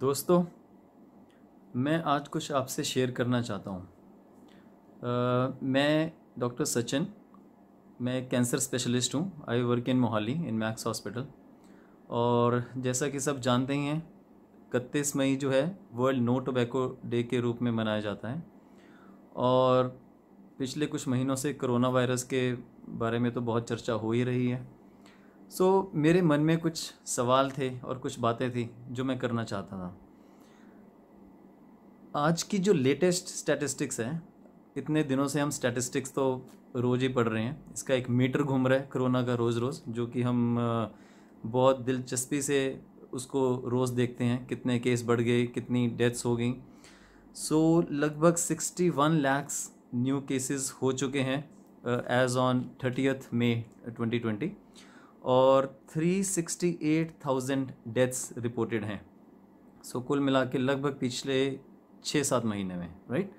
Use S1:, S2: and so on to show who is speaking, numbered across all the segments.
S1: दोस्तों, मैं आज कुछ आपसे शेयर करना चाहता हूँ। मैं डॉक्टर सचिन, मैं एक कैंसर स्पेशलिस्ट हूँ। I work in Mohali in max hospital. और जैसा कि सब जानते ही हैं, 31 मई जो है वर्ल्ड नो टोबैको डे के रूप में मनाया जाता है। और पिछले कुछ महीनों से कोरोना वायरस के बारे में तो बहुत चर्चा हो ही रही है। मेरे मन में कुछ सवाल थे और कुछ बातें थी जो मैं करना चाहता था। आज की जो लेटेस्ट स्टैटिस्टिक्स है, इतने दिनों से हम स्टैटिस्टिक्स तो रोज़ ही पढ़ रहे हैं। इसका एक मीटर घूम रहा है कोरोना का रोज़ रोज़, जो कि हम बहुत दिलचस्पी से उसको रोज़ देखते हैं। कितने केस बढ़ गए, कितनी डेथ्स हो गई। लगभग 61 लाख्स न्यू केसेस हो चुके हैं एज ऑन 30 मई 2020 और 368,000 डेथ्स रिपोर्टेड हैं। कुल मिला के लगभग पिछले 6-7 महीने में, राइट।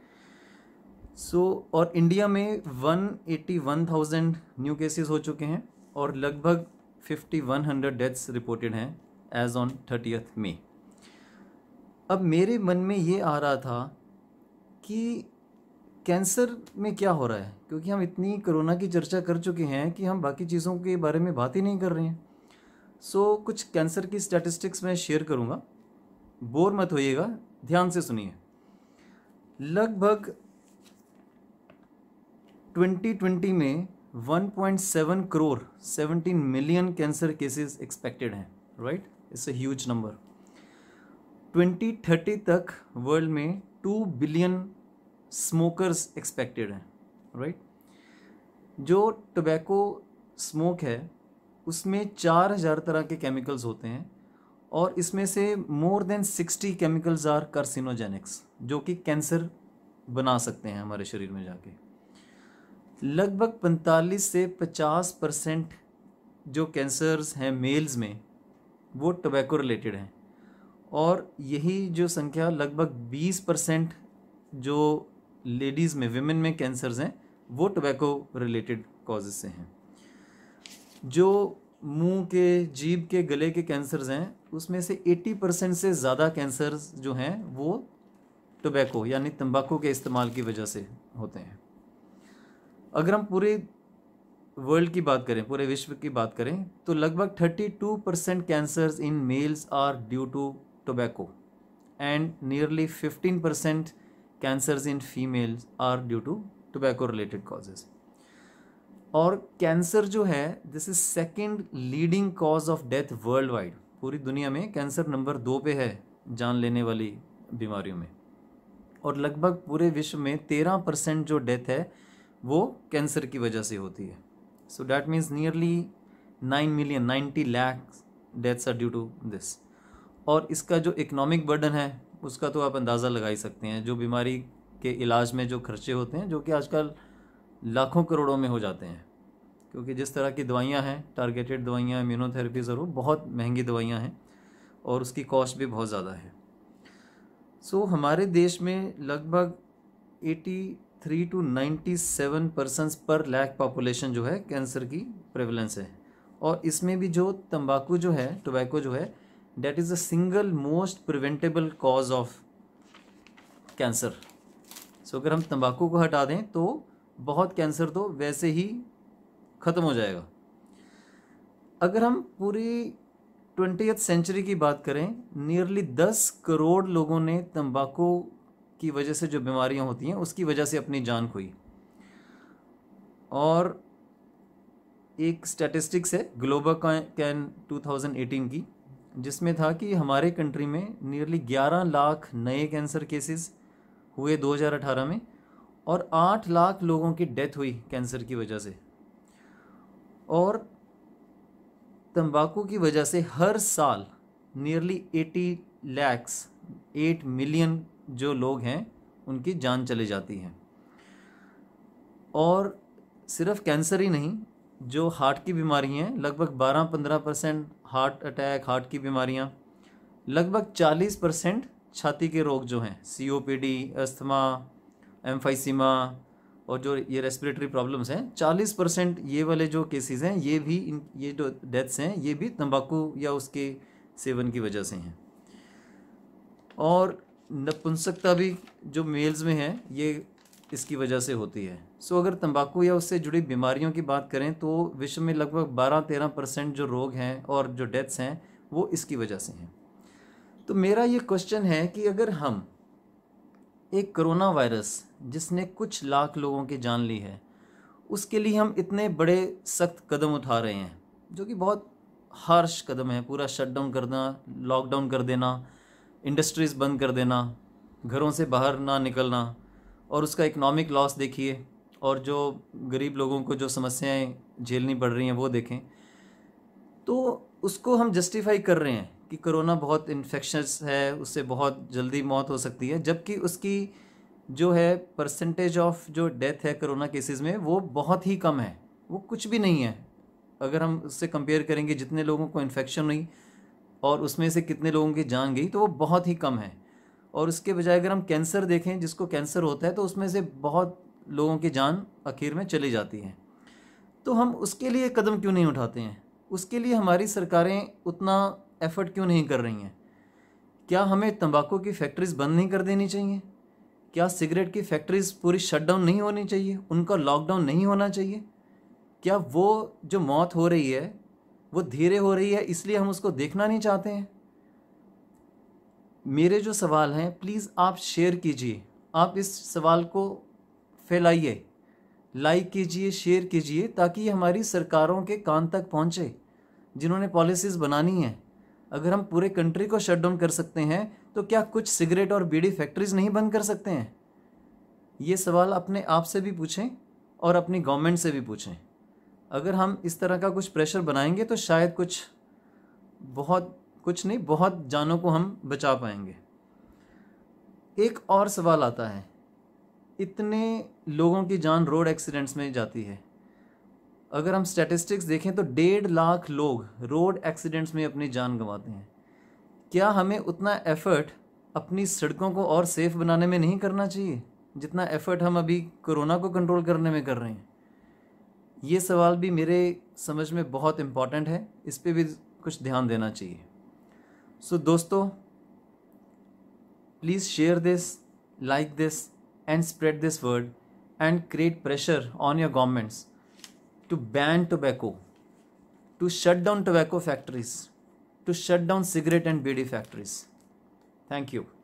S1: और इंडिया में 181,000 न्यू केसेस हो चुके हैं और लगभग 5100 डेथ्स रिपोर्टेड हैं एज ऑन 30 मई। अब मेरे मन में ये आ रहा था कि कैंसर में क्या हो रहा है, क्योंकि हम इतनी कोरोना की चर्चा कर चुके हैं कि हम बाकी चीज़ों के बारे में बात ही नहीं कर रहे हैं। कुछ कैंसर की स्टैटिस्टिक्स मैं शेयर करूँगा, बोर मत होइएगा, ध्यान से सुनिए। लगभग 2020 में 1.7 crore 17 million cancer cases expected हैं, right. It's a huge number. 2030 तक वर्ल्ड में 2 बिलियन स्मोकर्स एक्सपेक्टेड हैं, राइट। जो टोबैको स्मोक है उसमें 4000 तरह के केमिकल्स होते हैं और इसमें से मोर देन 60 केमिकल्स आर कार्सिनोजेनिक्स, जो कि कैंसर बना सकते हैं हमारे शरीर में जाके। लगभग 45 से 50% जो कैंसर्स हैं मेल्स में वो टोबैको रिलेटेड हैं और यही जो संख्या लगभग 20% जो लेडीज़ में, विमेन में कैंसर्स हैं वो टोबैको रिलेटेड कॉजेज से हैं। जो मुंह के, जीभ के, गले के कैंसर्स हैं उसमें से 80% से ज़्यादा कैंसर्स जो हैं वो टोबैको यानी तंबाकू के इस्तेमाल की वजह से होते हैं। अगर हम पूरे वर्ल्ड की बात करें, पूरे विश्व की बात करें, तो लगभग 32% cancers in males are due to tobacco and nearly 15% cancers in females are due to tobacco related causes. और कैंसर जो है, this is second leading cause of death world wide. पूरी दुनिया में कैंसर नंबर 2 पे है जान लेने वाली बीमारियों में। और लगभग पूरे विश्व में 13% जो डेथ है वो कैंसर की वजह से होती है। So that means nearly 9 million 90 lakh deaths are due to this. और इसका जो इकोनॉमिक बर्डन है उसका तो आप अंदाज़ा लगा ही सकते हैं। जो बीमारी के इलाज में जो खर्चे होते हैं, जो कि आजकल लाखों करोड़ों में हो जाते हैं, क्योंकि जिस तरह की दवाइयाँ हैं, टारगेटेड दवाइयाँ, इम्यूनोथेरेपीज़, और वो बहुत महंगी दवाइयाँ हैं और उसकी कॉस्ट भी बहुत ज़्यादा है। हमारे देश में लगभग 83 to 97% पर लाख पॉपुलेशन जो है कैंसर की प्रेवलेंस है। और इसमें भी जो तंबाकू जो है, टोबैको जो है, that is the single most preventable cause of cancer. अगर हम तंबाकू को हटा दें तो बहुत कैंसर तो वैसे ही ख़त्म हो जाएगा। अगर हम पूरी 20th सेंचुरी की बात करें, नियरली 10 करोड़ लोगों ने तंबाकू की वजह से जो बीमारियां होती हैं उसकी वजह से अपनी जान खोई। और एक स्टैटिस्टिक्स है ग्लोबोकैन 2018 की, जिसमें था कि हमारे कंट्री में नियरली 11 लाख नए कैंसर केसेस हुए 2018 में और 8 लाख लोगों की डेथ हुई कैंसर की वजह से। और तंबाकू की वजह से हर साल नियरली 8 मिलियन जो लोग हैं उनकी जान चली जाती है। और सिर्फ कैंसर ही नहीं, जो हार्ट की बीमारी हैं, लगभग 12-15% हार्ट अटैक, हार्ट की बीमारियां, लगभग 40% छाती के रोग जो हैं, COPD, अस्थमा, एम्फाइसीमा और जो ये रेस्पिरेटरी प्रॉब्लम्स हैं, 40% ये वाले जो केसेस हैं, ये जो डेथ्स हैं, ये भी तंबाकू या उसके सेवन की वजह से हैं। और नपुंसकता भी जो मेल्स में है ये इसकी वजह से होती है। सो अगर तंबाकू या उससे जुड़ी बीमारियों की बात करें तो विश्व में लगभग 12-13% जो रोग हैं और जो डेथ्स हैं वो इसकी वजह से हैं। तो मेरा ये क्वेश्चन है कि अगर हम एक कोरोना वायरस जिसने कुछ लाख लोगों की जान ली है उसके लिए हम इतने बड़े सख्त कदम उठा रहे हैं, जो कि बहुत हार्श कदम है, पूरा शटडाउन करना, लॉकडाउन कर देना, इंडस्ट्रीज़ बंद कर देना, घरों से बाहर ना निकलना, और उसका इकोनॉमिक लॉस देखिए, और जो गरीब लोगों को जो समस्याएं झेलनी पड़ रही हैं वो देखें। तो उसको हम जस्टिफाई कर रहे हैं कि कोरोना बहुत इन्फेक्शस है, उससे बहुत जल्दी मौत हो सकती है, जबकि उसकी जो है परसेंटेज ऑफ जो डेथ है कोरोना केसेस में वो बहुत ही कम है, वो कुछ भी नहीं है। अगर हम उससे कंपेयर करेंगे जितने लोगों को इन्फेक्शन हुई और उसमें से कितने लोगों की जान गई तो वो बहुत ही कम है। और उसके बजाय अगर हम कैंसर देखें, जिसको कैंसर होता है, तो उसमें से बहुत लोगों की जान आखिर में चली जाती है। तो हम उसके लिए कदम क्यों नहीं उठाते हैं? उसके लिए हमारी सरकारें उतना एफर्ट क्यों नहीं कर रही हैं? क्या हमें तंबाकू की फैक्ट्रीज़ बंद नहीं कर देनी चाहिए? क्या सिगरेट की फैक्ट्रीज़ पूरी शटडाउन नहीं होनी चाहिए? उनका लॉकडाउन नहीं होना चाहिए? क्या वो जो मौत हो रही है वो धीरे हो रही है इसलिए हम उसको देखना नहीं चाहते हैं? मेरे जो सवाल हैं प्लीज़ आप शेयर कीजिए, आप इस सवाल को फैलाइए, लाइक कीजिए, शेयर कीजिए, ताकि ये हमारी सरकारों के कान तक पहुँचे जिन्होंने पॉलिसीज़ बनानी हैं। अगर हम पूरे कंट्री को शट डाउन कर सकते हैं तो क्या कुछ सिगरेट और बीड़ी फैक्ट्रीज़ नहीं बंद कर सकते हैं? ये सवाल अपने आप से भी पूछें और अपनी गवर्नमेंट से भी पूछें। अगर हम इस तरह का कुछ प्रेशर बनाएंगे तो शायद कुछ नहीं, बहुत जानों को हम बचा पाएंगे। एक और सवाल आता है, इतने लोगों की जान रोड एक्सीडेंट्स में जाती है। अगर हम स्टैटिस्टिक्स देखें तो 1.5 लाख लोग रोड एक्सीडेंट्स में अपनी जान गंवाते हैं। क्या हमें उतना एफर्ट अपनी सड़कों को और सेफ़ बनाने में नहीं करना चाहिए जितना एफर्ट हम अभी कोरोना को कंट्रोल करने में कर रहे हैं? ये सवाल भी मेरे समझ में बहुत इम्पॉर्टेंट है, इस पे भी कुछ ध्यान देना चाहिए। सो दोस्तों, please share this, like this, and spread this word and create pressure on your governments to ban tobacco, to shut down tobacco factories, to shut down cigarette and beedi factories. Thank you.